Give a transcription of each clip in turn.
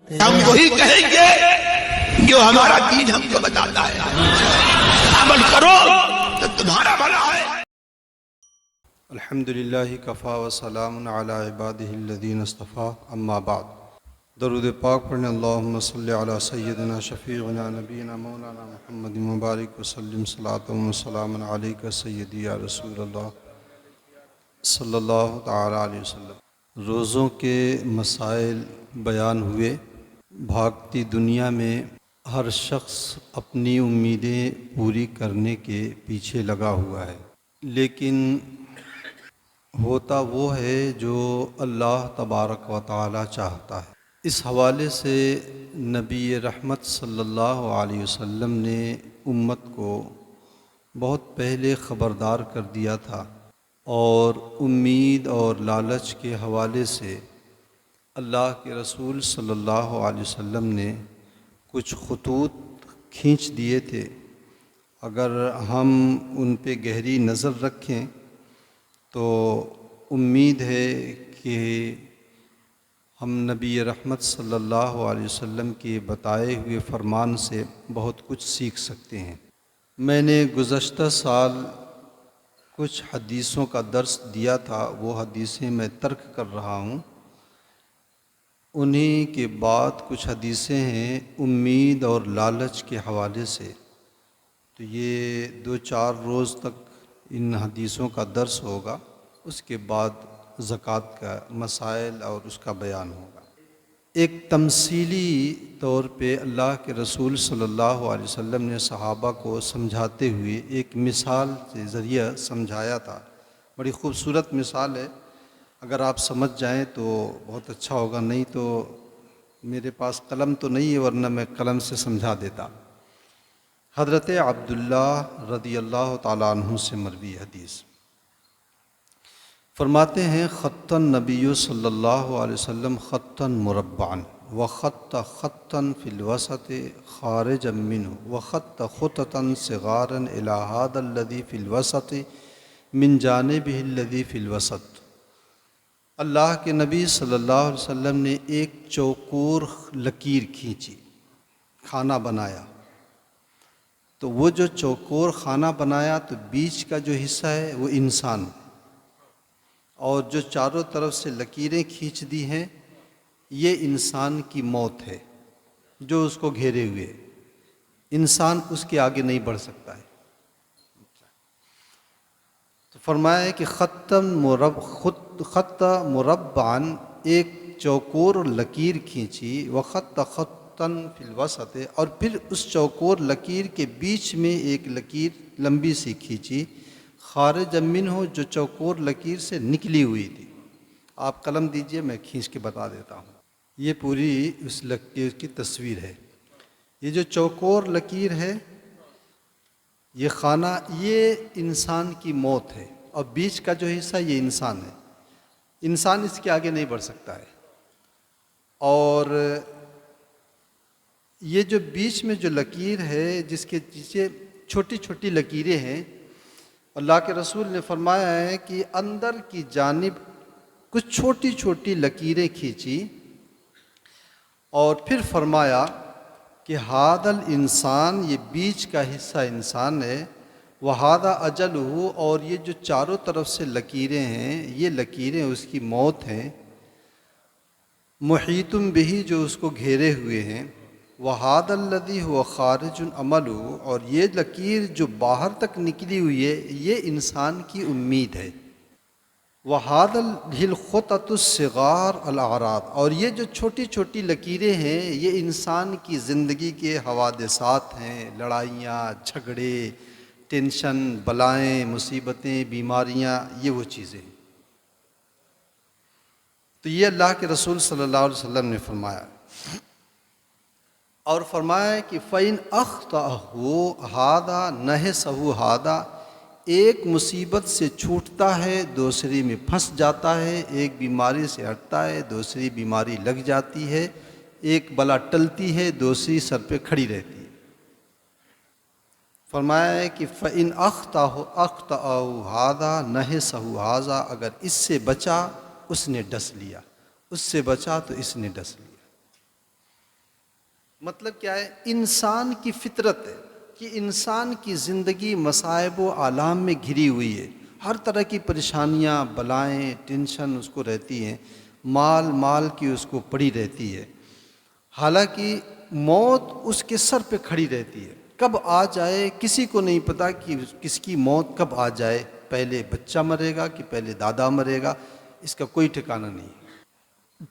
ہم وہی کہیں گے جو ہمارا دین ہم کو بتاتا ہے، عمل کرو تو تمہارا بھلا ہے۔ الحمدللہ کفا وسلام علی عبادہ الذین اصطفیٰ، اما بعد۔ درود پاک پڑھنے اللہم صلی علی سیدنا شفیعنا نبینا مولانا محمد مبارک وسلم صلاۃ و سلام علیک سیدی یا رسول اللہ صلی اللہ تعالی علیہ وسلم۔ روزوں کے مسائل بیان ہوئے۔ بھاگتی دنیا میں ہر شخص اپنی امیدیں پوری کرنے کے پیچھے لگا ہوا ہے، لیکن ہوتا وہ ہے جو اللہ تبارک و تعالی چاہتا ہے۔ اس حوالے سے نبی رحمت صلی اللہ علیہ وسلم نے امت کو بہت پہلے خبردار کر دیا تھا، اور امید اور لالچ کے حوالے سے اللہ کے رسول صلی اللہ علیہ وسلم نے کچھ خطوط کھینچ دیے تھے۔ اگر ہم ان پہ گہری نظر رکھیں تو امید ہے کہ ہم نبی رحمت صلی اللہ علیہ وسلم کے بتائے ہوئے فرمان سے بہت کچھ سیکھ سکتے ہیں۔ میں نے گزشتہ سال کچھ حدیثوں کا درس دیا تھا، وہ حدیثیں میں ترک کر رہا ہوں۔ انہی کے بعد کچھ حدیثیں ہیں امید اور لالچ کے حوالے سے، تو یہ 2-4 روز تک ان حدیثوں کا درس ہوگا، اس کے بعد زکوٰۃ کا مسائل اور اس کا بیان ہوگا۔ ایک تمثیلی طور پہ اللہ کے رسول صلی اللہ علیہ وسلم نے صحابہ کو سمجھاتے ہوئے ایک مثال سے ذریعہ سمجھایا تھا۔ بڑی خوبصورت مثال ہے، اگر آپ سمجھ جائیں تو بہت اچھا ہوگا، نہیں تو میرے پاس قلم تو نہیں ہے ورنہ میں قلم سے سمجھا دیتا۔ حضرت عبداللہ رضی اللہ تعالیٰ عنہ سے مروی حدیث، فرماتے ہیں خطً نبی صلی اللہ علیہ وسلم خطً مربعًا وخط خطًا فی الوسط خارجا منہ وخط خططا صغارا الی ھذا الذی فی الوسط من جانبہ الذی فی الوسط۔ اللہ کے نبی صلی اللہ علیہ وسلم نے ایک چوکور لکیر کھینچی، کھانا بنایا، تو وہ جو چوکور خانہ بنایا تو بیچ کا جو حصہ ہے وہ انسان، اور جو چاروں طرف سے لکیریں کھینچ دی ہیں یہ انسان کی موت ہے جو اس کو گھیرے ہوئے، انسان اس کے آگے نہیں بڑھ سکتا ہے۔ تو فرمایا ہے کہ خط مربعاً ایک چوکور لکیر کھینچی، وخط خطاً فی الوسط، اور پھر اس چوکور لکیر کے بیچ میں ایک لکیر لمبی سی کھینچی، خارج منہ جو چوکور لکیر سے نکلی ہوئی تھی۔ آپ قلم دیجئے میں کھینچ کے بتا دیتا ہوں۔ یہ پوری اس لکیر کی تصویر ہے۔ یہ جو چوکور لکیر ہے یہ خانہ، یہ انسان کی موت ہے، اور بیچ کا جو حصہ یہ انسان ہے، انسان اس کے آگے نہیں بڑھ سکتا ہے۔ اور یہ جو بیچ میں جو لکیر ہے جس کے پیچھے چھوٹی چھوٹی لکیریں ہیں، اللہ کے رسول نے فرمایا ہے کہ اندر کی جانب کچھ چھوٹی چھوٹی لکیریں کھینچی، اور پھر فرمایا کہ ھذا الانسان، یہ بیچ کا حصہ انسان ہے، وھذا اجلہ، اور یہ جو چاروں طرف سے لکیریں ہیں یہ لکیریں اس کی موت ہیں، محیط بہ، جو اس کو گھیرے ہوئے ہیں، وھذا الذی ھو خارج عملہ، اور یہ لکیر جو باہر تک نکلی ہوئی ہے یہ انسان کی امید ہے، وھذا الخطط الصغار الاعراض، اور یہ جو چھوٹی چھوٹی لکیریں ہیں یہ انسان کی زندگی کے حوادثات ہیں، لڑائیاں، جھگڑے، ٹینشن، بلائیں، مصیبتیں، بیماریاں، یہ وہ چیزیں ہیں۔ تو یہ اللہ کے رسول صلی اللہ علیہ وسلم نے فرمایا، اور فرمایا کہ فَإِنْ أَخْطَأَهُ هَذَا نَحَسَهُ هَذَا، ایک مصیبت سے چھوٹتا ہے دوسری میں پھنس جاتا ہے، ایک بیماری سے ہٹتا ہے دوسری بیماری لگ جاتی ہے، ایک بلا ٹلتی ہے دوسری سر پہ کھڑی رہتی ہے۔ فرمایا ہے کہ فَإِنْ أَخْطَأَهُ هَذَا نَحَسَهُ هَذَا، اگر اس سے بچا اس نے ڈس لیا، اس سے بچا تو اس نے ڈس لیا۔ مطلب کیا ہے؟ انسان کی فطرت ہے کہ انسان کی زندگی مصائب و آلام میں گھری ہوئی ہے، ہر طرح کی پریشانیاں، بلائیں، ٹینشن اس کو رہتی ہیں، مال کی اس کو پڑی رہتی ہے، حالانکہ موت اس کے سر پہ کھڑی رہتی ہے، کب آ جائے کسی کو نہیں پتہ کہ کس کی موت کب آ جائے، پہلے بچہ مرے گا کہ پہلے دادا مرے گا، اس کا کوئی ٹھکانہ نہیں ہے۔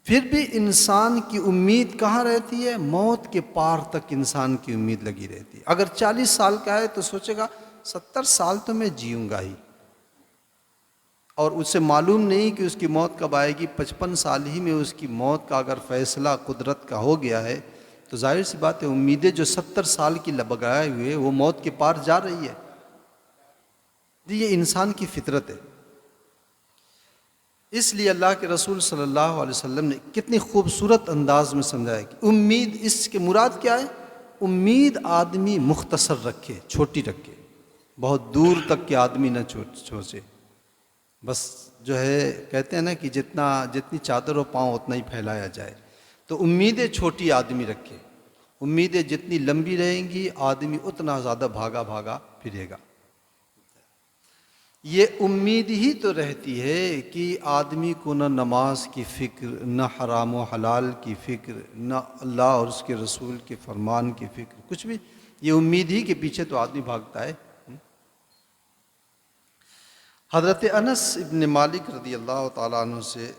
پھر بھی انسان کی امید کہاں رہتی ہے؟ موت کے پار تک انسان کی امید لگی رہتی ہے۔ اگر 40 سال کا ہے تو سوچے گا 70 سال تو میں جیوں گا ہی، اور اسے معلوم نہیں کہ اس کی موت کب آئے گی۔ 55 سال ہی میں اس کی موت کا اگر فیصلہ قدرت کا ہو گیا ہے تو ظاہر سی بات ہے امیدیں جو 70 سال کی لگائے ہوئے وہ موت کے پار جا رہی ہے۔ یہ انسان کی فطرت ہے۔ اس لیے اللہ کے رسول صلی اللہ علیہ وسلم نے کتنی خوبصورت انداز میں سمجھایا کہ امید، اس کے مراد کیا ہے؟ امید آدمی مختصر رکھے، چھوٹی رکھے، بہت دور تک کہ آدمی نہ سوچے، بس جو ہے کہتے ہیں نا کہ جتنی چادر و پاؤں اتنا ہی پھیلایا جائے، تو امیدیں چھوٹی آدمی رکھے۔ امیدیں جتنی لمبی رہیں گی آدمی اتنا زیادہ بھاگا پھرے گا۔ یہ امید ہی تو رہتی ہے کہ آدمی کو نہ نماز کی فکر، نہ حرام و حلال کی فکر، نہ اللہ اور اس کے رسول کے فرمان کی فکر، کچھ بھی، یہ امید ہی کے پیچھے تو آدمی بھاگتا ہے۔ حضرت انس ابن مالک رضی اللہ تعالیٰ عنہ سے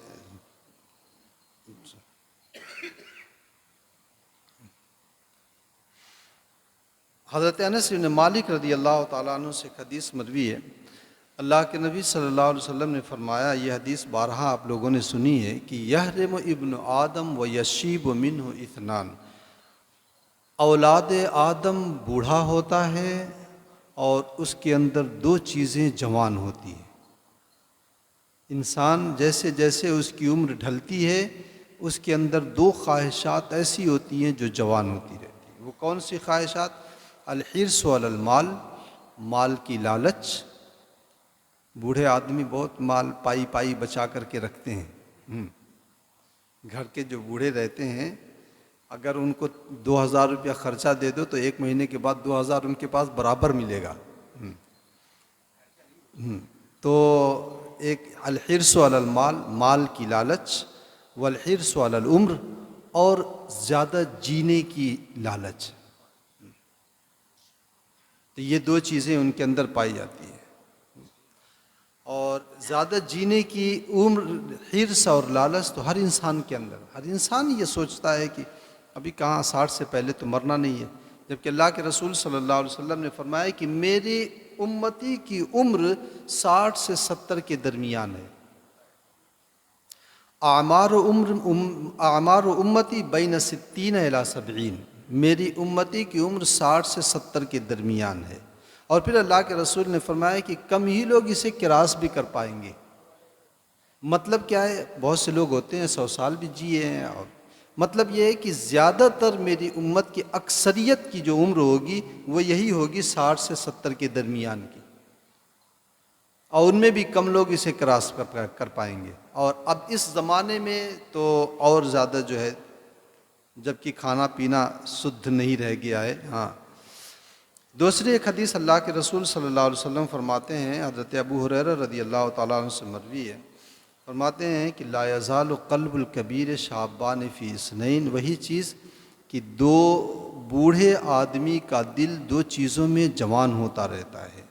حضرت انس ابن مالک رضی اللہ تعالیٰ عنہ سے ایک حدیث مروی ہے۔ اللہ کے نبی صلی اللہ علیہ وسلم نے فرمایا، یہ حدیث بارہا آپ لوگوں نے سنی ہے، کہ یحرم ابن آدم و یشیب منہ اثنان، اولاد آدم بوڑھا ہوتا ہے اور اس کے اندر دو چیزیں جوان ہوتی ہیں۔ انسان جیسے جیسے اس کی عمر ڈھلتی ہے اس کے اندر دو خواہشات ایسی ہوتی ہیں جو جوان ہوتی رہتی ہیں۔ وہ کون سی خواہشات؟ الحرص علی المال، مال کی لالچ۔ بوڑھے آدمی بہت مال پائی بچا کر کے رکھتے ہیں۔ گھر کے جو بوڑھے رہتے ہیں اگر ان کو 2000 روپیہ خرچہ دے دو تو 1 مہینے کے بعد 2000 ان کے پاس برابر ملے گا۔ تو ایک الحرص علی المال، مال کی لالچ، والحرص علی العمر، اور زیادہ جینے کی لالچ۔ تو یہ دو چیزیں ان کے اندر پائی جاتی ہیں، اور زیادہ جینے کی عمر، حرص اور لالچ تو ہر انسان کے اندر، ہر انسان یہ سوچتا ہے کہ ابھی کہاں 60 سے پہلے تو مرنا نہیں ہے، جبکہ اللہ کے رسول صلی اللہ علیہ وسلم نے فرمایا کہ میری امتی کی عمر 60 سے 70 کے درمیان ہے۔ اعمار امتی بین 60 الی 70، میری امتی کی عمر 60 سے 70 کے درمیان ہے۔ اور پھر اللہ کے رسول نے فرمایا کہ کم ہی لوگ اسے کراس بھی کر پائیں گے۔ مطلب کیا ہے؟ بہت سے لوگ ہوتے ہیں 100 سال بھی جیے ہیں، اور مطلب یہ ہے کہ زیادہ تر میری امت کی اکثریت کی جو عمر ہوگی وہ یہی ہوگی 60 سے 70 کے درمیان کی، اور ان میں بھی کم لوگ اسے کراس کر پائیں گے۔ اور اب اس زمانے میں تو اور زیادہ جو ہے، جبکہ کھانا پینا شدھ نہیں رہ گیا ہے۔ دوسری ایک حدیث اللہ کے رسول صلی اللہ علیہ وسلم فرماتے ہیں، حضرت ابو ہریرہ رضی اللہ تعالیٰ عنہ سے مروی ہے، فرماتے ہیں کہ لا یزال قلب الکبیر شابان فی اثنین، وہی چیز کہ دو بوڑھے آدمی کا دل دو چیزوں میں جوان ہوتا رہتا ہے۔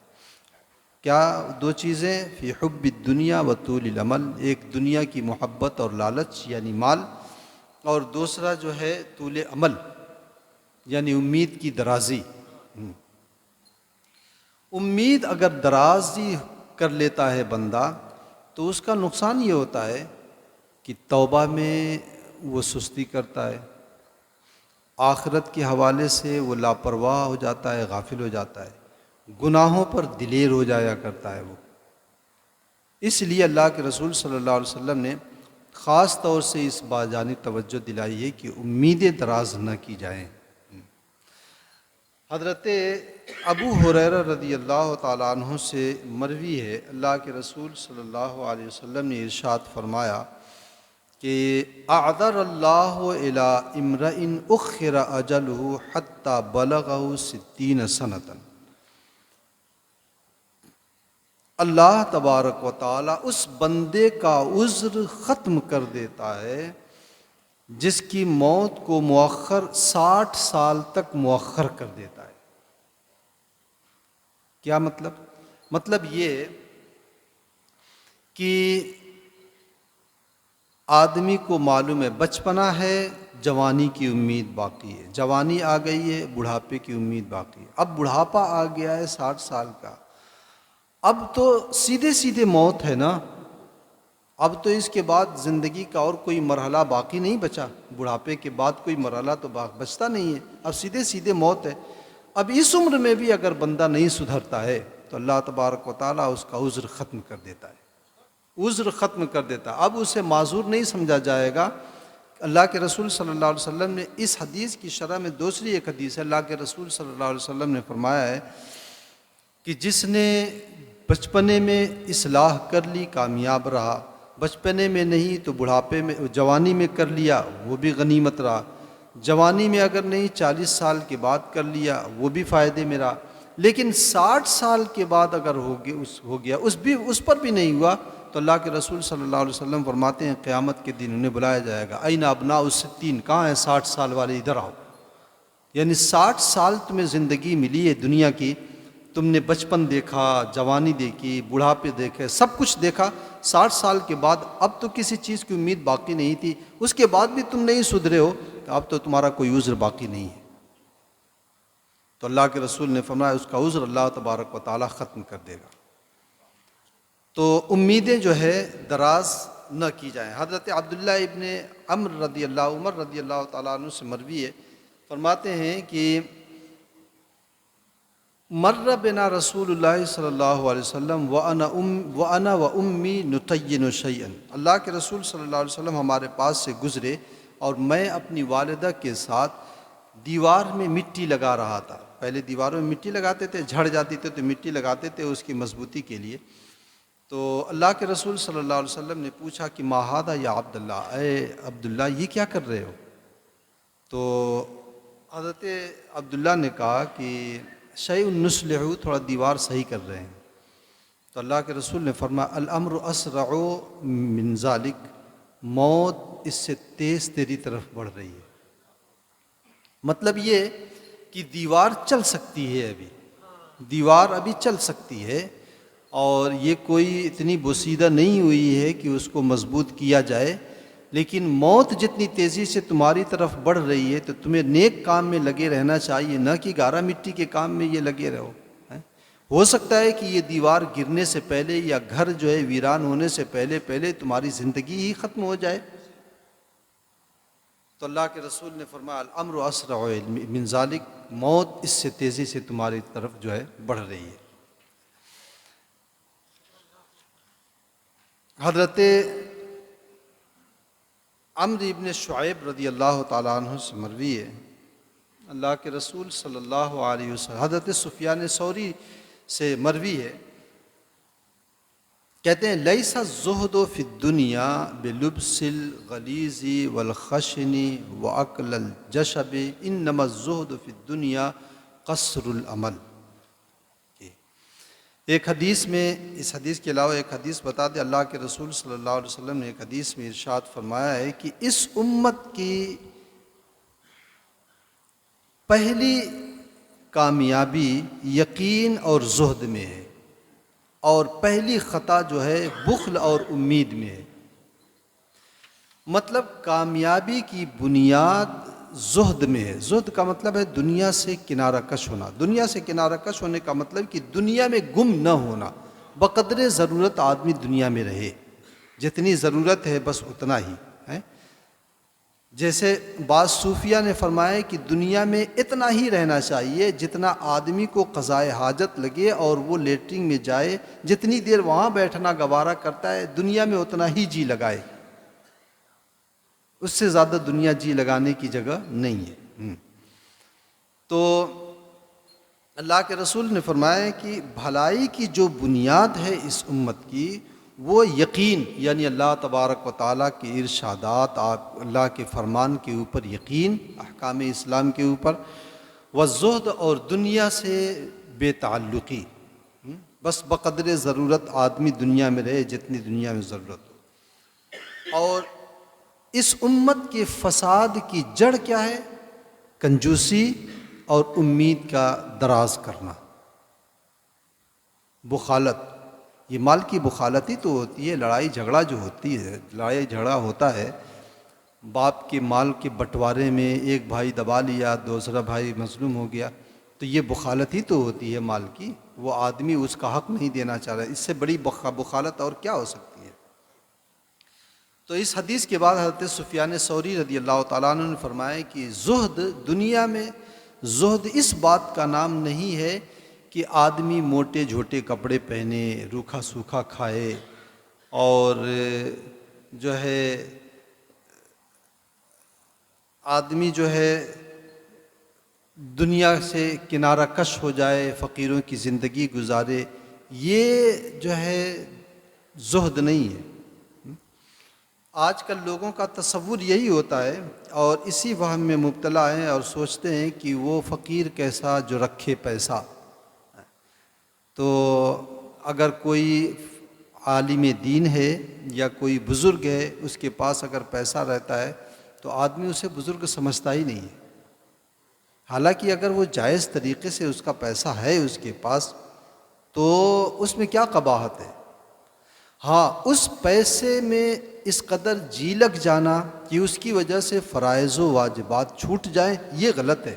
کیا دو چیزیں؟ فی حب الدنیا و طول العمل، ایک دنیا کی محبت اور لالچ یعنی مال، اور دوسرا جو ہے طول عمل یعنی امید کی درازی۔ امید اگر درازی کر لیتا ہے بندہ تو اس کا نقصان یہ ہوتا ہے کہ توبہ میں وہ سستی کرتا ہے، آخرت کے حوالے سے وہ لاپرواہ ہو جاتا ہے، غافل ہو جاتا ہے، گناہوں پر دلیر ہو جایا کرتا ہے وہ۔ اس لیے اللہ کے رسول صلی اللہ علیہ وسلم نے خاص طور سے اس بجانب توجہ دلائی ہے کہ امیدیں دراز نہ کی جائیں۔ حضرت ابو ہریرہ رضی اللہ تعالیٰ عنہ سے مروی ہے، اللہ کے رسول صلی اللہ علیہ وسلم نے ارشاد فرمایا کہ اعذر اللہ الی امرئ اخر اجلہ حتی بلغہ 60 سنۃ، اللہ تبارک و تعالی اس بندے کا عذر ختم کر دیتا ہے جس کی موت کو مؤخر 60 سال تک مؤخر کر دیتا ہے۔ کیا مطلب؟ مطلب یہ کہ آدمی کو معلوم ہے بچپنا ہے، جوانی کی امید باقی ہے، جوانی آ گئی ہے، بڑھاپے کی امید باقی ہے، اب بڑھاپا آ گیا ہے 60 سال کا، اب تو سیدھے سیدھے موت ہے نا، اب تو اس کے بعد زندگی کا اور کوئی مرحلہ باقی نہیں بچا، بڑھاپے کے بعد کوئی مرحلہ تو بچتا نہیں ہے، اب سیدھے سیدھے موت ہے۔ اب اس عمر میں بھی اگر بندہ نہیں سدھرتا ہے تو اللہ تبارک و تعالیٰ اس کا عذر ختم کر دیتا ہے، عذر ختم کر دیتا ہے، اب اسے معذور نہیں سمجھا جائے گا۔ اللہ کے رسول صلی اللہ علیہ وسلم نے اس حدیث کی شرح میں دوسری ایک حدیث ہے، اللہ کے رسول صلی اللہ علیہ وسلم نے فرمایا ہے کہ جس نے بچپنے میں اصلاح کر لی کامیاب رہا، بچپنے میں نہیں تو بڑھاپے میں جوانی میں کر لیا وہ بھی غنیمت رہا، جوانی میں اگر نہیں 40 سال کے بعد کر لیا وہ بھی فائدے میں رہا، لیکن 60 سال کے بعد اگر ہو گیا اس پر بھی نہیں ہوا تو اللہ کے رسول صلی اللہ علیہ وسلم فرماتے ہیں قیامت کے دن انہیں بلایا جائے گا، این ابناء الستین، کہاں ہیں 60 سال والے، ادھر آؤ۔ یعنی 60 سال تمہیں زندگی ملی ہے دنیا کی، تم نے بچپن دیکھا، جوانی دیکھی، بڑھاپے دیکھے، سب کچھ دیکھا، 60 سال کے بعد اب تو کسی چیز کی امید باقی نہیں تھی، اس کے بعد بھی تم نہیں سدھرے ہو تو اب تو تمہارا کوئی عذر باقی نہیں ہے۔ تو اللہ کے رسول نے فرمایا اس کا عذر اللہ تبارک و تعالیٰ ختم کر دے گا۔ تو امیدیں جو ہے دراز نہ کی جائیں۔ حضرت عبداللہ ابن عمر رضی اللہ تعالیٰ عنہ سے مروی ہے، فرماتے ہیں کہ مر بنا رسول اللہ صلی اللہ علیہ وسلم وانا و امی نتین شیئا، اللہ کے رسول صلی اللہ علیہ وسلم ہمارے پاس سے گزرے اور میں اپنی والدہ کے ساتھ دیوار میں مٹی لگا رہا تھا۔ پہلے دیواروں میں مٹی لگاتے تھے، جھڑ جاتی تھے تو مٹی لگاتے تھے اس کی مضبوطی کے لیے۔ تو اللہ کے رسول صلی اللہ علیہ وسلم نے پوچھا کہ ما ھذا یا عبداللہ، اے عبداللہ یہ کیا کر رہے ہو؟ تو حضرت عبداللہ نے کہا کہ شیء نصلح، تھوڑا دیوار صحیح کر رہے ہیں۔ تو اللہ کے رسول نے فرمایا الامر اسرع من ذالک، موت اس سے تیز تیری طرف بڑھ رہی ہے۔ مطلب یہ کہ دیوار چل سکتی ہے، ابھی دیوار ابھی چل سکتی ہے اور یہ کوئی اتنی بوسیدہ نہیں ہوئی ہے کہ اس کو مضبوط کیا جائے، لیکن موت جتنی تیزی سے تمہاری طرف بڑھ رہی ہے تو تمہیں نیک کام میں لگے رہنا چاہیے، نہ کہ گارا مٹی کے کام میں یہ لگے رہو۔ ہو سکتا ہے کہ یہ دیوار گرنے سے پہلے یا گھر جو ہے ویران ہونے سے پہلے تمہاری زندگی ہی ختم ہو جائے۔ تو اللہ کے رسول نے فرمایا الامر اسرع من ذالک، موت اس سے تیزی سے تمہاری طرف جو ہے بڑھ رہی ہے۔ حضرت عمرو ابن شعیب رضی اللہ تعالیٰ عنہ سے مروی ہے، اللہ کے رسول صلی اللہ علیہ وسلم، حضرت سفیان ثوری سے مروی ہے، کہتے ہیں لیس الزہد فی الدنیا بلبس الغلیظ والخشن واکل الجشب انما الزہد فی الدنیا قصر العمل۔ ایک حدیث میں، اس حدیث کے علاوہ ایک حدیث بتا دے، اللہ کے رسول صلی اللہ علیہ وسلم نے ایک حدیث میں ارشاد فرمایا ہے کہ اس امت کی پہلی کامیابی یقین اور زہد میں ہے، اور پہلی خطا جو ہے بخل اور امید میں ہے۔ مطلب کامیابی کی بنیاد زہد میں ہے۔ زہد کا مطلب ہے دنیا سے کنارہ کش ہونا۔ دنیا سے کنارہ کش ہونے کا مطلب کہ دنیا میں گم نہ ہونا، بقدر ضرورت آدمی دنیا میں رہے، جتنی ضرورت ہے بس اتنا ہی ہے۔ جیسے بعض صوفیہ نے فرمایا کہ دنیا میں اتنا ہی رہنا چاہیے جتنا آدمی کو قضائے حاجت لگے اور وہ لیٹرنگ میں جائے، جتنی دیر وہاں بیٹھنا گوارا کرتا ہے دنیا میں اتنا ہی جی لگائے، اس سے زیادہ دنیا جی لگانے کی جگہ نہیں ہے۔ تو اللہ کے رسول نے فرمایا کہ بھلائی کی جو بنیاد ہے اس امت کی وہ یقین یعنی اللہ تبارک و تعالیٰ کے ارشادات، اللہ کے فرمان کے اوپر یقین، احکام اسلام کے اوپر، والزہد اور دنیا سے بے تعلقی، بس بقدر ضرورت آدمی دنیا میں رہے جتنی دنیا میں ضرورت ہو۔ اور اس امت کے فساد کی جڑ کیا ہے؟ کنجوسی اور امید کا دراز کرنا، بخالت۔ یہ مال کی بخالت ہی تو ہوتی ہے، لڑائی جھگڑا جو ہوتی ہے، لڑائی جھگڑا ہوتا ہے باپ کے مال کے بٹوارے میں، ایک بھائی دبا لیا، دوسرا بھائی مظلوم ہو گیا، تو یہ بخالت ہی تو ہوتی ہے مال کی، وہ آدمی اس کا حق نہیں دینا چاہ رہا، اس سے بڑی بخالت اور کیا ہو سکتی ہے؟ تو اس حدیث کے بعد حضرت سفیان ثوری رضی اللہ تعالیٰ عنہ نے فرمایا کہ زہد دنیا میں، زہد اس بات کا نام نہیں ہے کہ آدمی موٹے جھوٹے کپڑے پہنے، روکھا سوکھا کھائے، اور جو ہے آدمی جو ہے دنیا سے کنارہ کش ہو جائے، فقیروں کی زندگی گزارے، یہ جو ہے زہد نہیں ہے۔ آج کل لوگوں کا تصور یہی ہوتا ہے اور اسی وہم میں مبتلا ہیں اور سوچتے ہیں کہ وہ فقیر کیسا جو رکھے پیسہ۔ تو اگر کوئی عالم دین ہے یا کوئی بزرگ ہے، اس کے پاس اگر پیسہ رہتا ہے تو آدمی اسے بزرگ سمجھتا ہی نہیں ہے، حالانکہ اگر وہ جائز طریقے سے اس کا پیسہ ہے اس کے پاس تو اس میں کیا قباحت ہے۔ ہاں، اس پیسے میں اس قدر جی لگ جانا کہ اس کی وجہ سے فرائض و واجبات چھوٹ جائیں، یہ غلط ہے۔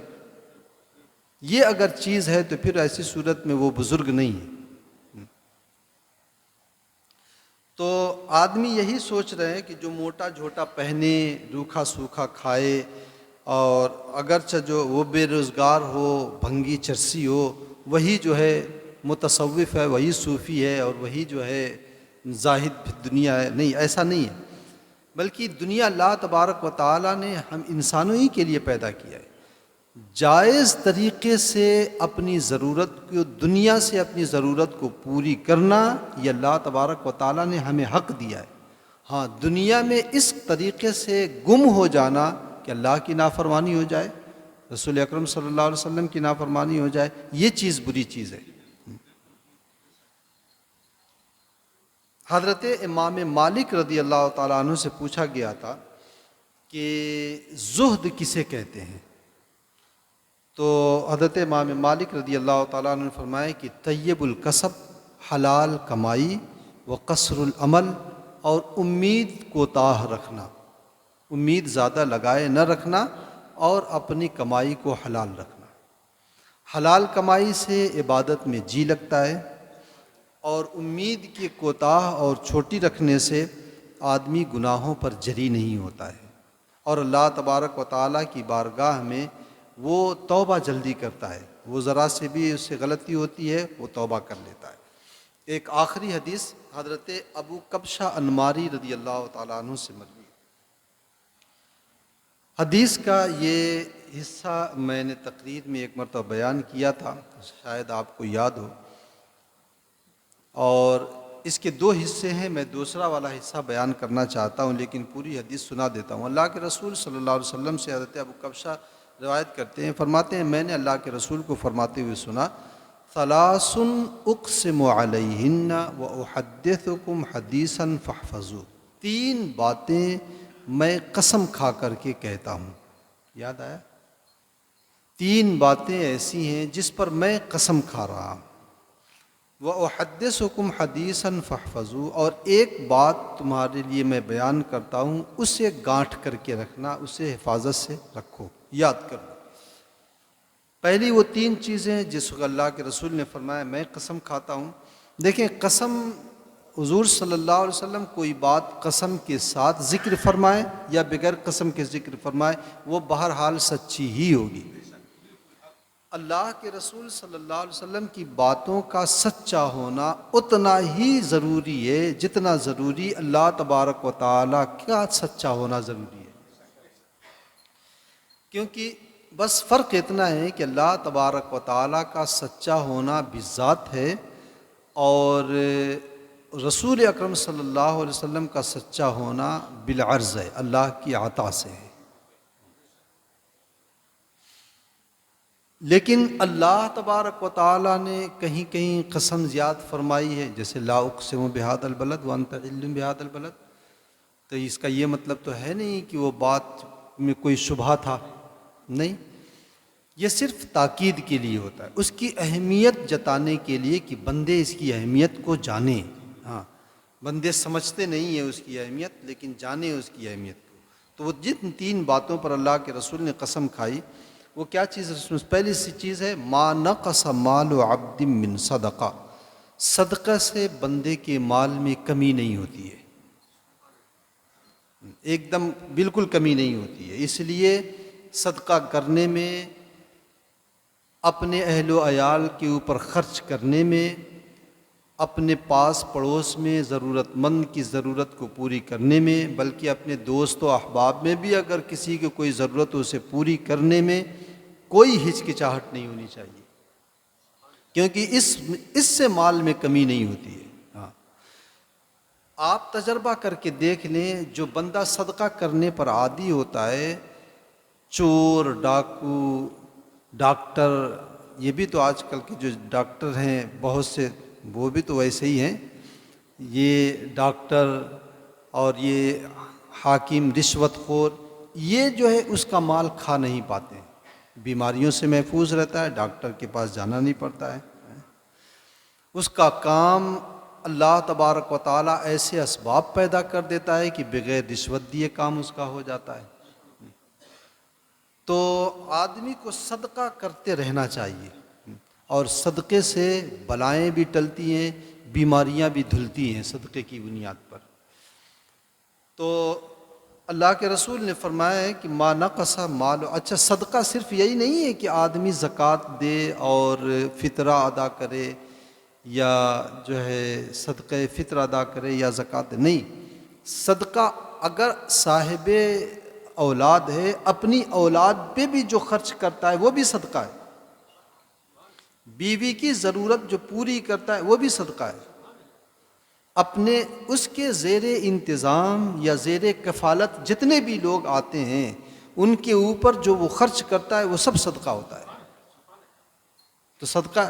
یہ اگر چیز ہے تو پھر ایسی صورت میں وہ بزرگ نہیں ہے۔ تو آدمی یہی سوچ رہے ہیں کہ جو موٹا جھوٹا پہنے، روکھا سوکھا کھائے، اور اگرچہ جو وہ بے روزگار ہو، بھنگی چرسی ہو، وہی جو ہے متصوف ہے، وہی صوفی ہے، اور وہی جو ہے زاہد دنیا ہے۔ نہیں، ایسا نہیں ہے، بلکہ دنیا اللہ تبارک و تعالیٰ نے ہم انسانوں ہی کے لیے پیدا کیا ہے۔ جائز طریقے سے اپنی ضرورت کو، دنیا سے اپنی ضرورت کو پوری کرنا، یہ اللہ تبارک و تعالیٰ نے ہمیں حق دیا ہے۔ ہاں، دنیا میں اس طریقے سے گم ہو جانا کہ اللہ کی نافرمانی ہو جائے، رسول اکرم صلی اللہ علیہ وسلم کی نافرمانی ہو جائے، یہ چیز بری چیز ہے۔ حضرت امام مالک رضی اللہ تعالیٰ عنہ سے پوچھا گیا تھا کہ زہد کسے کہتے ہیں؟ تو حضرت امام مالک رضی اللہ تعالیٰ عنہ نے فرمایا کہ طیب الکسب، حلال کمائی، و قصر العمل، اور امید کوتاہ رکھنا، امید زیادہ لگائے نہ رکھنا، اور اپنی کمائی کو حلال رکھنا۔ حلال کمائی سے عبادت میں جی لگتا ہے، اور امید کے کوتاہ اور چھوٹی رکھنے سے آدمی گناہوں پر جری نہیں ہوتا ہے، اور اللہ تبارک و تعالیٰ کی بارگاہ میں وہ توبہ جلدی کرتا ہے، وہ ذرا سے بھی اس سے غلطی ہوتی ہے وہ توبہ کر لیتا ہے۔ ایک آخری حدیث حضرت ابو کبشہ انماری رضی اللہ تعالیٰ عنہ سے مروی۔ حدیث کا یہ حصہ میں نے تقریر میں ایک مرتبہ بیان کیا تھا، شاید آپ کو یاد ہو، اور اس کے دو حصے ہیں، میں دوسرا والا حصہ بیان کرنا چاہتا ہوں لیکن پوری حدیث سنا دیتا ہوں۔ اللہ کے رسول صلی اللہ علیہ وسلم سے حضرت ابو کبشہ روایت کرتے ہیں، فرماتے ہیں میں نے اللہ کے رسول کو فرماتے ہوئے سنا، ثلاث اقسم علیہن واحدثکم حدیثا فاحفظوا، تین باتیں میں قسم کھا کر کے کہتا ہوں۔ یاد آیا؟ تین باتیں ایسی ہیں جس پر میں قسم کھا رہا ہوں۔ وَأُحَدِّثُكُمْ حَدِيثًا فَاحْفَظُوا، اور ایک بات تمہارے لیے میں بیان کرتا ہوں، اسے گانٹھ کر کے رکھنا، اسے حفاظت سے رکھو، یاد کرو۔ پہلی وہ تین چیزیں جس کو اللہ کے رسول نے فرمایا میں قسم کھاتا ہوں۔ دیکھیں، قسم حضور صلی اللہ علیہ وسلم کوئی بات قسم کے ساتھ ذکر فرمائے یا بغیر قسم کے ذکر فرمائے، وہ بہرحال سچی ہی ہوگی۔ اللہ کے رسول صلی اللہ علیہ وسلم کی باتوں کا سچا ہونا اتنا ہی ضروری ہے جتنا ضروری اللہ تبارک و تعالیٰ کا سچا ہونا ضروری ہے، کیونکہ بس فرق اتنا ہے کہ اللہ تبارک و تعالیٰ کا سچا ہونا بھی ذات ہے، اور رسول اکرم صلی اللہ علیہ وسلم کا سچا ہونا بالعرض ہے، اللہ کی عطا سے ہے۔ لیکن اللہ تبارک و تعالیٰ نے کہیں کہیں قسم زیاد فرمائی ہے، جیسے لا اقسم بہذا البلد وانت حل بہذا البلد، تو اس کا یہ مطلب تو ہے نہیں کہ وہ بات میں کوئی شبہ تھا، نہیں، یہ صرف تاکید کے لیے ہوتا ہے، اس کی اہمیت جتانے کے لیے کہ بندے اس کی اہمیت کو جانیں۔ ہاں، بندے سمجھتے نہیں ہیں اس کی اہمیت، لیکن جانیں اس کی اہمیت کو۔ تو وہ جن تین باتوں پر اللہ کے رسول نے قسم کھائی، وہ کیا چیز ہے؟ پہلی سی چیز ہے ما نقص مال عبد من صدقہ، صدقہ سے بندے کے مال میں کمی نہیں ہوتی ہے، ایک دم بالکل کمی نہیں ہوتی ہے۔ اس لیے صدقہ کرنے میں، اپنے اہل و عیال کے اوپر خرچ کرنے میں، اپنے پاس پڑوس میں ضرورت مند کی ضرورت کو پوری کرنے میں، بلکہ اپنے دوست و احباب میں بھی اگر کسی کی کوئی ضرورت ہو اسے پوری کرنے میں کوئی ہچکچاہٹ نہیں ہونی چاہیے، کیونکہ اس سے مال میں کمی نہیں ہوتی ہے۔ ہاں، آپ تجربہ کر کے دیکھ لیں، جو بندہ صدقہ کرنے پر عادی ہوتا ہے، چور، ڈاکو، ڈاکٹر، یہ بھی تو آج کل کے جو ڈاکٹر ہیں بہت سے وہ بھی تو ویسے ہی ہیں، یہ ڈاکٹر اور یہ حاکم رشوت خور، یہ جو ہے اس کا مال کھا نہیں پاتے ہیں، بیماریوں سے محفوظ رہتا ہے، ڈاکٹر کے پاس جانا نہیں پڑتا ہے، اس کا کام اللہ تبارک و تعالیٰ ایسے اسباب پیدا کر دیتا ہے کہ بغیر رشوت دیے کام اس کا ہو جاتا ہے۔ تو آدمی کو صدقہ کرتے رہنا چاہیے، اور صدقے سے بلائیں بھی ٹلتی ہیں، بیماریاں بھی دھلتی ہیں صدقے کی بنیاد پر۔ تو اللہ کے رسول نے فرمایا ہے کہ ما نقص مال، اچھا صدقہ صرف یہی نہیں ہے کہ آدمی زکوٰۃ دے اور فطرہ ادا کرے، یا جو ہے صدقہ فطر ادا کرے یا زکوٰۃ دے، نہیں، صدقہ اگر صاحب اولاد ہے، اپنی اولاد پہ بھی جو خرچ کرتا ہے وہ بھی صدقہ ہے، بیوی کی ضرورت جو پوری کرتا ہے وہ بھی صدقہ ہے، اپنے اس کے زیر انتظام یا زیر کفالت جتنے بھی لوگ آتے ہیں ان کے اوپر جو وہ خرچ کرتا ہے وہ سب صدقہ ہوتا ہے۔ تو صدقہ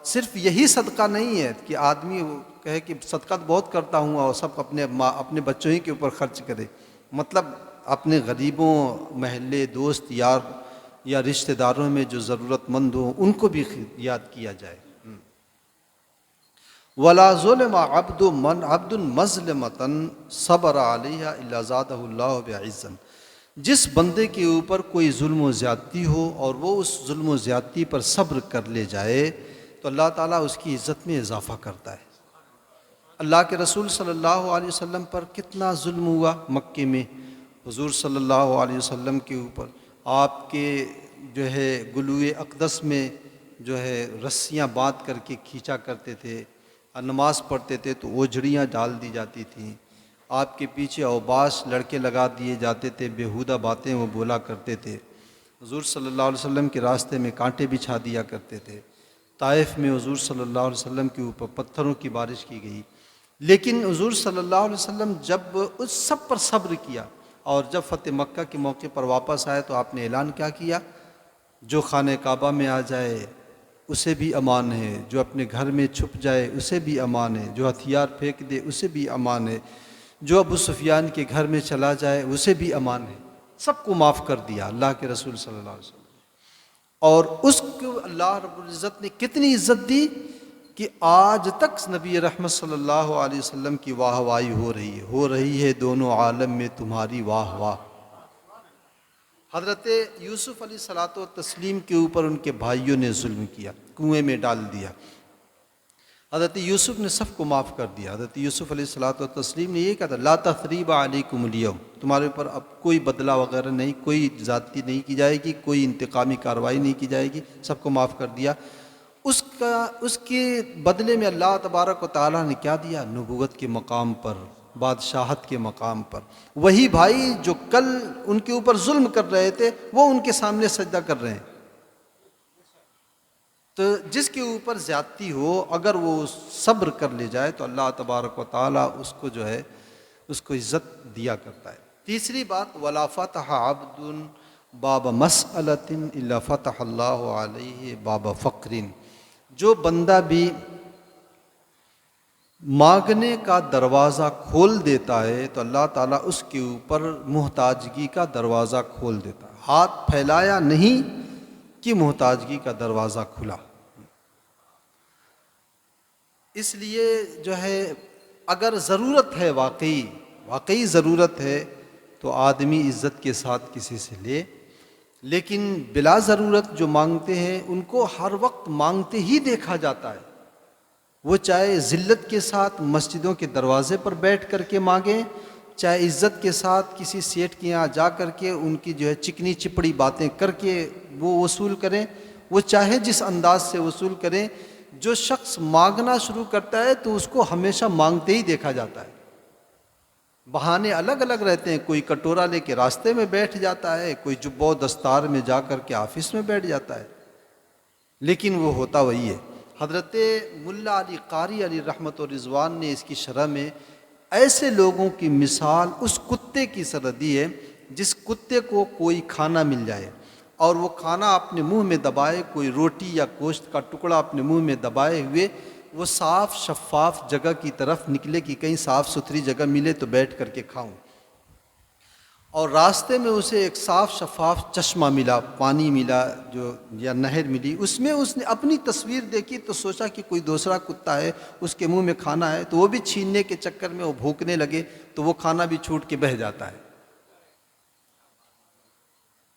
صرف یہی صدقہ نہیں ہے کہ آدمی کہے کہ صدقہ بہت کرتا ہوں اور سب اپنے بچوں ہی کے اوپر خرچ کرے، مطلب اپنے غریبوں، محلے، دوست، یار یا رشتہ داروں میں جو ضرورت مند ہوں ان کو بھی یاد کیا جائے۔ وَلَا ظُلِمَ عَبْدٌ مَظْلِمَةً صَبَرَ عَلَيْهَا إِلَّا زَادَهُ اللَّهُ بِعِزًّا، جس بندے کے اوپر کوئی ظلم و زیادتی ہو اور وہ اس ظلم و زیادتی پر صبر کر لے جائے تو اللہ تعالیٰ اس کی عزت میں اضافہ کرتا ہے۔ اللہ کے رسول صلی اللہ علیہ وسلم پر کتنا ظلم ہوا مکے میں، حضور صلی اللہ علیہ وسلم کے اوپر آپ کے جو ہے گلوئے اقدس میں جو ہے رسیاں باندھ کر کے کھینچا کرتے تھے، نماز پڑھتے تھے تو اوجھڑیاں ڈال دی جاتی تھیں، آپ کے پیچھے اوباش لڑکے لگا دیے جاتے تھے، بیہودہ باتیں وہ بولا کرتے تھے، حضور صلی اللہ علیہ وسلم کے راستے میں کانٹے بچھا دیا کرتے تھے، طائف میں حضور صلی اللہ علیہ وسلم کے اوپر پتھروں کی بارش کی گئی، لیکن حضور صلی اللہ علیہ وسلم جب اس سب پر صبر کیا اور جب فتح مکہ کے موقع پر واپس آئے تو آپ نے اعلان کیا کیا، جو خانہ کعبہ میں آ جائے اسے بھی امان ہے، جو اپنے گھر میں چھپ جائے اسے بھی امان ہے، جو ہتھیار پھینک دے اسے بھی امان ہے، جو ابو سفیان کے گھر میں چلا جائے اسے بھی امان ہے، سب کو معاف کر دیا اللہ کے رسول صلی اللہ علیہ وسلم۔ اور اس کو اللہ رب العزت نے کتنی عزت دی کہ آج تک نبی رحمت صلی اللہ علیہ وسلم کی واہ واہی ہو رہی ہے دونوں عالم میں تمہاری واہ واہ۔ حضرت یوسف علیہ الصلوۃ والتسلیم کے اوپر ان کے بھائیوں نے ظلم کیا، کنویں میں ڈال دیا، حضرت یوسف نے سب کو معاف کر دیا۔ حضرت یوسف علیہ الصلوۃ والتسلیم نے یہ کہا تھا لا تثریب علیکم اليوم، تمہارے اوپر اب کوئی بدلہ وغیرہ نہیں، کوئی زیادتی نہیں کی جائے گی، کوئی انتقامی کارروائی نہیں کی جائے گی، سب کو معاف کر دیا۔ اس کے بدلے میں اللہ تبارک و تعالیٰ نے کیا دیا؟ نبوت کے مقام پر، بادشاہت کے مقام پر، وہی بھائی جو کل ان کے اوپر ظلم کر رہے تھے وہ ان کے سامنے سجدہ کر رہے ہیں۔ تو جس کے اوپر زیادتی ہو اگر وہ صبر کر لے جائے تو اللہ تبارک و تعالیٰ اس کو جو ہے اس کو عزت دیا کرتا ہے۔ تیسری بات، ولا فتح عبد باب مسئلۃ الا فتح اللہ علیہ باب فقر، جو بندہ بھی مانگنے کا دروازہ کھول دیتا ہے تو اللہ تعالیٰ اس کے اوپر محتاجگی کا دروازہ کھول دیتا ہے۔ ہاتھ پھیلایا نہیں کہ محتاجگی کا دروازہ کھلا۔ اس لیے جو ہے اگر ضرورت ہے، واقعی ضرورت ہے تو آدمی عزت کے ساتھ کسی سے لے، لیکن بلا ضرورت جو مانگتے ہیں ان کو ہر وقت مانگتے ہی دیکھا جاتا ہے، وہ چاہے ذلت کے ساتھ مسجدوں کے دروازے پر بیٹھ کر کے مانگیں، چاہے عزت کے ساتھ کسی سیٹ کے یہاں جا کر کے ان کی جو ہے چکنی چپڑی باتیں کر کے وہ وصول کریں، وہ چاہے جس انداز سے وصول کریں، جو شخص مانگنا شروع کرتا ہے تو اس کو ہمیشہ مانگتے ہی دیکھا جاتا ہے۔ بہانے الگ الگ رہتے ہیں، کوئی کٹورا لے کے راستے میں بیٹھ جاتا ہے، کوئی جبہ و دستار میں جا کر کے آفس میں بیٹھ جاتا ہے، لیکن وہ ہوتا وہی ہے۔ حضرت ملا علی قاری علی رحمت و رضوان نے اس کی شرح میں ایسے لوگوں کی مثال اس کتے کی طرح دی ہے، جس کتے کو کوئی کھانا مل جائے اور وہ کھانا اپنے منہ میں دبائے، کوئی روٹی یا گوشت کا ٹکڑا اپنے منہ میں دبائے ہوئے وہ صاف شفاف جگہ کی طرف نکلے کہ کہیں صاف ستھری جگہ ملے تو بیٹھ کر کے کھاؤں، اور راستے میں اسے ایک صاف شفاف چشمہ ملا، پانی ملا جو یا نہر ملی، اس میں اس نے اپنی تصویر دیکھی تو سوچا کہ کوئی دوسرا کتا ہے، اس کے منہ میں کھانا ہے، تو وہ بھی چھیننے کے چکر میں وہ بھونکنے لگے تو وہ کھانا بھی چھوٹ کے بہہ جاتا ہے۔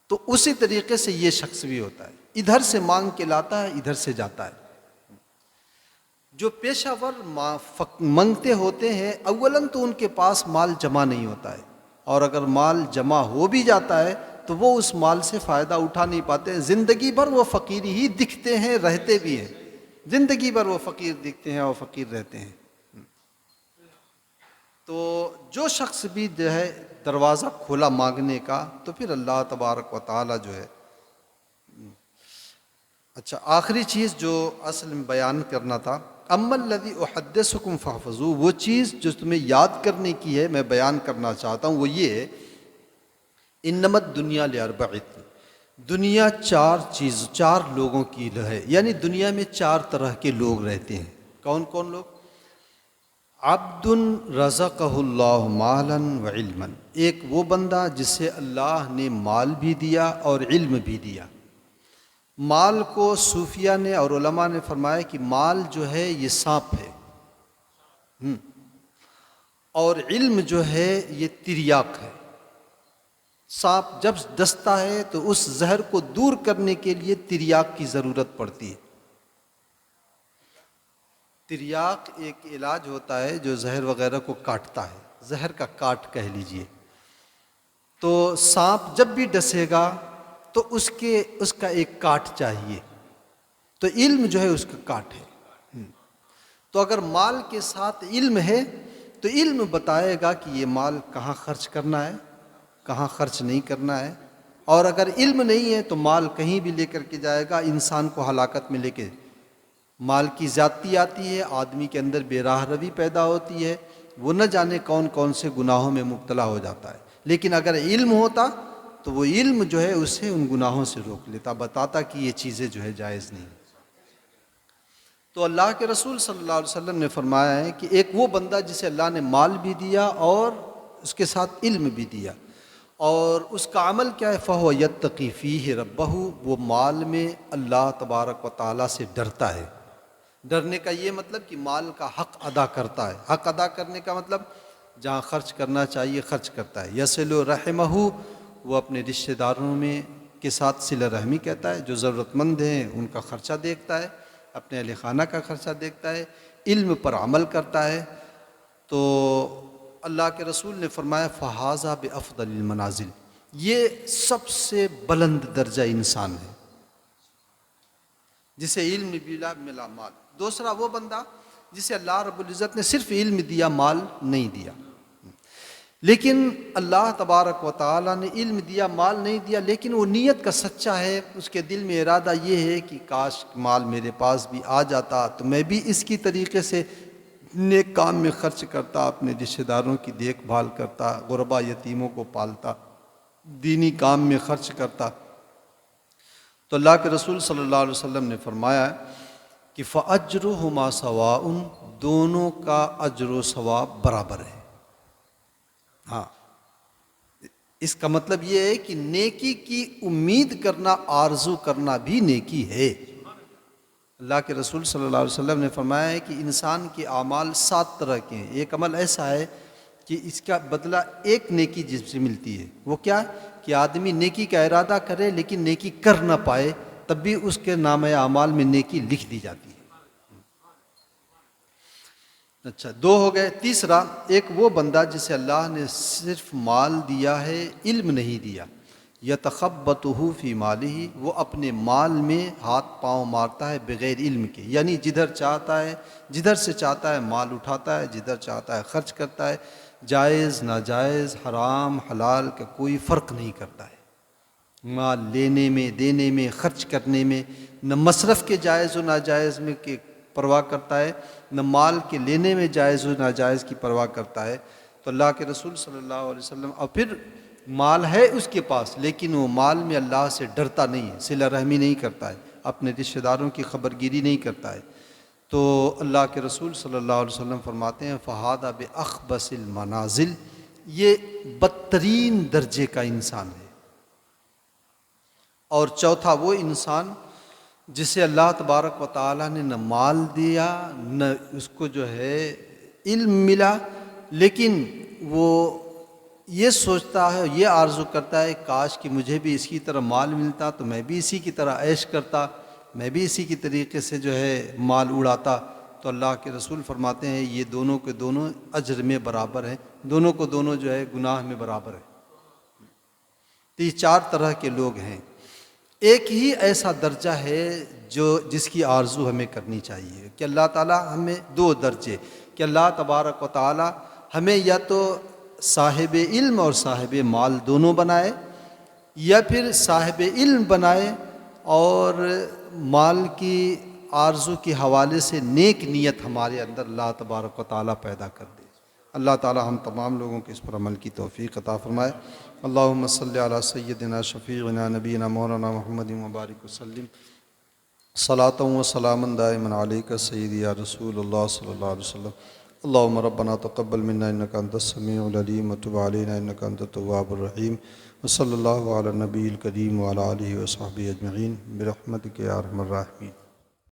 تو اسی طریقے سے یہ شخص بھی ہوتا ہے، ادھر سے مانگ کے لاتا ہے، ادھر سے جاتا ہے۔ جو پیشہ ور منگتے ہوتے ہیں اولاً تو ان کے پاس مال جمع نہیں ہوتا ہے، اور اگر مال جمع ہو بھی جاتا ہے تو وہ اس مال سے فائدہ اٹھا نہیں پاتے، زندگی بھر وہ فقیر ہی دکھتے ہیں، رہتے بھی ہیں، زندگی بھر وہ فقیر دکھتے ہیں اور فقیر رہتے ہیں۔ تو جو شخص بھی جو ہے دروازہ کھولا مانگنے کا تو پھر اللہ تبارک و تعالی جو ہے۔ اچھا، آخری چیز جو اصل میں بیان کرنا تھا، اما الذی احدثکم فاحفظوہ، وہ چیز جو تمہیں یاد کرنے کی ہے میں بیان کرنا چاہتا ہوں، وہ یہ ہے، انما الدنیا لاربعۃ، دنیا چار لوگوں کی ہے، یعنی دنیا میں چار طرح کے لوگ رہتے ہیں۔ کون کون لوگ؟ عبد رزقہ اللہ مالا وعلما، ایک وہ بندہ جسے اللہ نے مال بھی دیا اور علم بھی دیا۔ مال کو صوفیہ نے اور علماء نے فرمایا کہ مال جو ہے یہ سانپ ہے، اور علم جو ہے یہ تریاق ہے۔ سانپ جب ڈستا ہے تو اس زہر کو دور کرنے کے لیے تریاق کی ضرورت پڑتی ہے۔ تریاق ایک علاج ہوتا ہے جو زہر وغیرہ کو کاٹتا ہے، زہر کا کاٹ کہہ لیجئے۔ تو سانپ جب بھی ڈسے گا تو اس کا ایک کاٹ چاہیے، تو علم جو ہے اس کا کاٹ ہے۔ تو اگر مال کے ساتھ علم ہے تو علم بتائے گا کہ یہ مال کہاں خرچ کرنا ہے، کہاں خرچ نہیں کرنا ہے، اور اگر علم نہیں ہے تو مال کہیں بھی لے کر کے جائے گا، انسان کو ہلاکت میں لے کے۔ مال کی زیادتی آتی ہے، آدمی کے اندر بے راہ روی پیدا ہوتی ہے، وہ نہ جانے کون کون سے گناہوں میں مبتلا ہو جاتا ہے۔ لیکن اگر علم ہوتا تو وہ علم جو ہے اسے ان گناہوں سے روک لیتا، بتاتا کہ یہ چیزیں جو ہے جائز نہیں۔ تو اللہ کے رسول صلی اللہ علیہ وسلم نے فرمایا ہے کہ ایک وہ بندہ جسے اللہ نے مال بھی دیا اور اس کے ساتھ علم بھی دیا، اور اس کا عمل کیا ہے، فَهُوَ يَتَّقِي فِيهِ رَبَّهُ، وہ مال میں اللہ تبارک و تعالیٰ سے ڈرتا ہے۔ ڈرنے کا یہ مطلب کہ مال کا حق ادا کرتا ہے۔ حق ادا کرنے کا مطلب جہاں خرچ کرنا چاہیے خرچ کرتا ہے۔ یصل رحمہ، وہ اپنے رشتہ داروں میں کے ساتھ صلہ رحمی کہتا ہے، جو ضرورت مند ہیں ان کا خرچہ دیکھتا ہے، اپنے اہل خانہ کا خرچہ دیکھتا ہے، علم پر عمل کرتا ہے۔ تو اللہ کے رسول نے فرمایا فہذا بافضل المنازل، یہ سب سے بلند درجہ انسان ہے جسے علم بھی ملا مال۔ دوسرا وہ بندہ جسے اللہ رب العزت نے صرف علم دیا، مال نہیں دیا۔ لیکن اللہ تبارک و تعالیٰ نے علم دیا، مال نہیں دیا، لیکن وہ نیت کا سچا ہے، اس کے دل میں ارادہ یہ ہے کہ کاش مال میرے پاس بھی آ جاتا تو میں بھی اس کی طریقے سے نیک کام میں خرچ کرتا، اپنے رشتہ داروں کی دیکھ بھال کرتا، غربا یتیموں کو پالتا، دینی کام میں خرچ کرتا۔ تو اللہ کے رسول صلی اللہ علیہ وسلم نے فرمایا کہ فَأَجْرُهُمَا سَوَاءٌ، دونوں کا اجر و ثواب برابر ہے۔ ہاں، اس کا مطلب یہ ہے کہ نیکی کی امید کرنا، آرزو کرنا بھی نیکی ہے۔ اللہ کے رسول صلی اللہ علیہ وسلم نے فرمایا ہے کہ انسان کے اعمال 7 طرح کے ہیں۔ ایک عمل ایسا ہے کہ اس کا بدلہ ایک نیکی جس سے ملتی ہے، وہ کیا ہے کہ آدمی نیکی کا ارادہ کرے لیکن نیکی کر نہ پائے، تب بھی اس کے نامہ اعمال میں نیکی لکھ دی جاتی ہے۔ اچھا، 2 ہو گئے۔ تیسرا، ایک وہ بندہ جسے اللہ نے صرف مال دیا ہے، علم نہیں دیا، یتخبطہ فی مالہ، وہ اپنے مال میں ہاتھ پاؤں مارتا ہے بغیر علم کے، یعنی جدھر سے چاہتا ہے مال اٹھاتا ہے، جدھر چاہتا ہے خرچ کرتا ہے، جائز ناجائز، حرام حلال کا کوئی فرق نہیں کرتا ہے، مال لینے میں، دینے میں، خرچ کرنے میں، نہ مصرف کے جائز و ناجائز میں کی پرواہ کرتا ہے، نہ مال کے لینے میں جائز و ناجائز کی پرواہ کرتا ہے۔ تو اللہ کے رسول صلی اللہ علیہ وسلم، اور پھر مال ہے اس کے پاس لیکن وہ مال میں اللہ سے ڈرتا نہیں ہے، صلہ رحمی نہیں کرتا ہے، اپنے رشتہ داروں کی خبرگیری نہیں کرتا ہے، تو اللہ کے رسول صلی اللہ علیہ وسلم فرماتے ہیں فَهَذَا بِأَخْبَثِ الْمَنَازِلِ، یہ بدترین درجے کا انسان ہے۔ اور چوتھا، وہ انسان جسے اللہ تبارک و تعالیٰ نے نہ مال دیا، نہ اس کو جو ہے علم ملا، لیکن وہ یہ سوچتا ہے، یہ آرزو کرتا ہے کاش کہ مجھے بھی اس کی طرح مال ملتا تو میں بھی اسی کی طرح عیش کرتا، میں بھی اسی کی طریقے سے جو ہے مال اڑاتا۔ تو اللہ کے رسول فرماتے ہیں یہ دونوں کے دونوں اجر میں برابر ہیں، دونوں کو دونوں جو ہے گناہ میں برابر ہیں۔ تو یہ 4 طرح کے لوگ ہیں۔ ایک ہی ایسا درجہ ہے جس کی آرزو ہمیں کرنی چاہیے کہ اللہ تعالیٰ ہمیں 2 درجے، کہ اللہ تبارک و تعالیٰ ہمیں یا تو صاحب علم اور صاحب مال دونوں بنائے، یا پھر صاحب علم بنائے اور مال کی آرزو کے حوالے سے نیک نیت ہمارے اندر اللہ تبارک و تعالیٰ پیدا کر دے۔ اللہ تعالیٰ ہم تمام لوگوں کے اس پر عمل کی توفیق عطا فرمائے۔ اللہم صلی علی سیدنا شفیعنا نبینا مولانا محمد مبارک وسلم، صلاۃ و سلام دائما علیک سیدی یا رسول اللہ صلی اللہ علیہ وسلم۔ اللہم ربنا تقبل منا انک انت السمیع العلیم وتب علینا انک انت التواب الرحیم، وصلی اللہ علی النبی الکریم وعلی آلہ وصحبہ اجمعین برحمتک یا ارحم الراحمین۔